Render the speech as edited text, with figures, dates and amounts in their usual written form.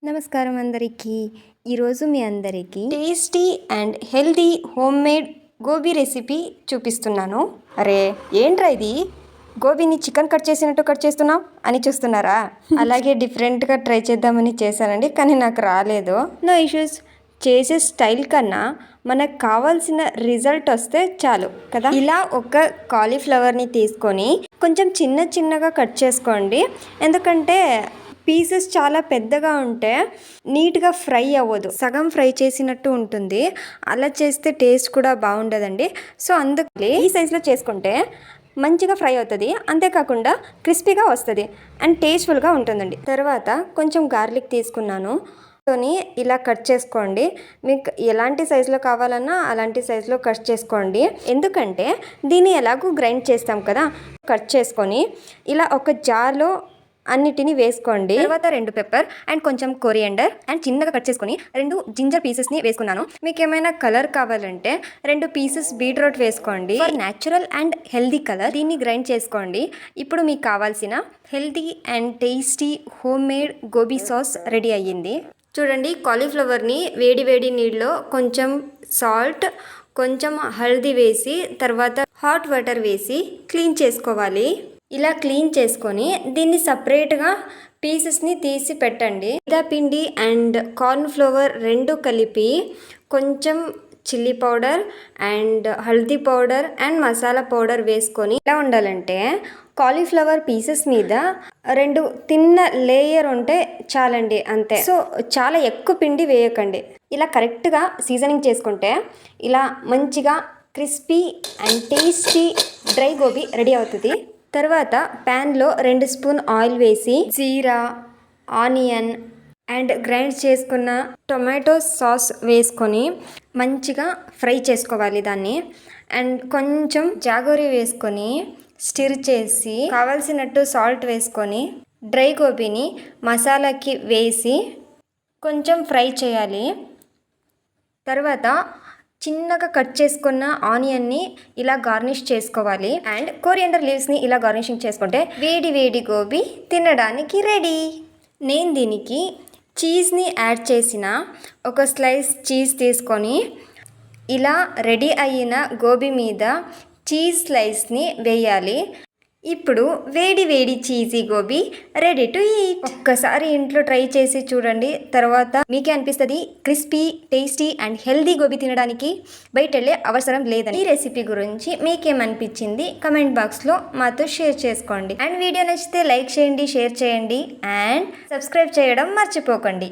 నమస్కారం అందరికీ. ఈరోజు మీ అందరికీ tasty and healthy home made gobi recipe చూపిస్తున్నాను. అరే ఏంట్రా ఇది, గోబీని చికెన్ కట్ చేసినట్టు కట్ చేస్తున్నావు అని చూస్తున్నారా? అలాగే డిఫరెంట్గా ట్రై చేద్దామని చేశానండి, కానీ నాకు రాలేదు. No issues. చేసే స్టైల్ కన్నా మనకు కావాల్సిన రిజల్ట్ వస్తే చాలు కదా. ఇలా ఒక కాలీఫ్లవర్ని తీసుకొని కొంచెం చిన్నగా కట్ చేసుకోండి. ఎందుకంటే పీసెస్ చాలా పెద్దగా ఉంటే నీట్గా ఫ్రై అవ్వదు, సగం ఫ్రై చేసినట్టు ఉంటుంది. అలా చేస్తే టేస్ట్ కూడా బాగుండదండి. సో అందుకే ఈ సైజులో చేసుకుంటే మంచిగా ఫ్రై అవుతుంది, అంతేకాకుండా క్రిస్పీగా వస్తుంది అండ్ టేస్ట్ఫుల్గా ఉంటుందండి. తర్వాత కొంచెం గార్లిక్ తీసుకున్నాను, ఇలా కట్ చేసుకోండి. మీకు ఎలాంటి సైజులో కావాలన్నా అలాంటి సైజులో కట్ చేసుకోండి. ఎందుకంటే దీన్ని ఎలాగూ గ్రైండ్ చేస్తాం కదా. కట్ చేసుకొని ఇలా ఒక జార్లో అన్నిటిని వేసుకోండి. తర్వాత 2 పెప్పర్ అండ్ కొంచెం కొరియండర్ అండ్ చిన్నగా కట్ చేసుకొని 2 జింజర్ పీసెస్ని వేసుకున్నాను. మీకు ఏమైనా కలర్ కావాలంటే 2 పీసెస్ బీట్రూట్ వేసుకోండి. Natural and healthy colour. దీన్ని గ్రైండ్ చేసుకోండి. ఇప్పుడు మీకు కావాల్సిన healthy and tasty home made gobi sauce ready అయ్యింది. చూడండి, కాలీఫ్లవర్ని వేడి నీళ్ళలో కొంచెం సాల్ట్, కొంచెం హల్దీ వేసి తర్వాత హాట్ వాటర్ వేసి క్లీన్ చేసుకోవాలి. ఇలా క్లీన్ చేసుకొని దీన్ని సపరేట్గా పీసెస్ని తీసి పెట్టండి. మైదా పిండి అండ్ కార్న్ ఫ్లోర్ 2 కలిపి కొంచెం chilli powder and haldi powder and masala powder వేసుకొని ఎలా ఉండాలంటే కాలీఫ్లవర్ పీసెస్ మీద 2 తిన్న లేయర్ ఉంటే చాలండి, అంతే. సో చాలా ఎక్కువ పిండి వేయకండి. ఇలా కరెక్ట్గా సీజనింగ్ చేసుకుంటే ఇలా మంచిగా crispy and tasty dry gobi ready అవుతుంది. తర్వాత ప్యాన్లో 2 స్పూన్ ఆయిల్ వేసి జీరా, ఆనియన్ అండ్ గ్రైండ్ చేసుకున్న టొమాటో సాస్ వేసుకొని మంచిగా ఫ్రై చేసుకోవాలి దాన్ని. అండ్ కొంచెం జాగోరి వేసుకొని స్టిర్ చేసి కావాల్సినట్టు సాల్ట్ వేసుకొని డ్రై గోబీని మసాలాకి వేసి కొంచెం ఫ్రై చేయాలి. తర్వాత చిన్నగా కట్ చేసుకున్న ఆనియన్ని ఇలా గార్నిష్ చేసుకోవాలి. అండ్ కొరియండర్ లీవ్స్ని ఇలా గార్నిషింగ్ చేసుకుంటే వేడి గోబీ తినడానికి రెడీ. నేను దీనికి చీజ్ని యాడ్ చేసిన ఒక స్లైస్ చీజ్ తీసుకొని ఇలా రెడీ అయిన గోబీ మీద చీజ్ స్లైస్ని వేయాలి. ఇప్పుడు వేడి cheesy gobi ready to eat. ఒక్కసారి ఇంట్లో ట్రై చేసి చూడండి, తర్వాత మీకే అనిపిస్తుంది crispy, tasty and healthy gobi తినడానికి బయట వెళ్ళే అవసరం లేదని. ఈ రెసిపీ గురించి మీకేమనిపించింది కమెంట్ బాక్స్లో మాతో షేర్ చేసుకోండి. అండ్ వీడియో నచ్చితే లైక్ చేయండి, షేర్ చేయండి అండ్ సబ్స్క్రైబ్ చేయడం మర్చిపోకండి.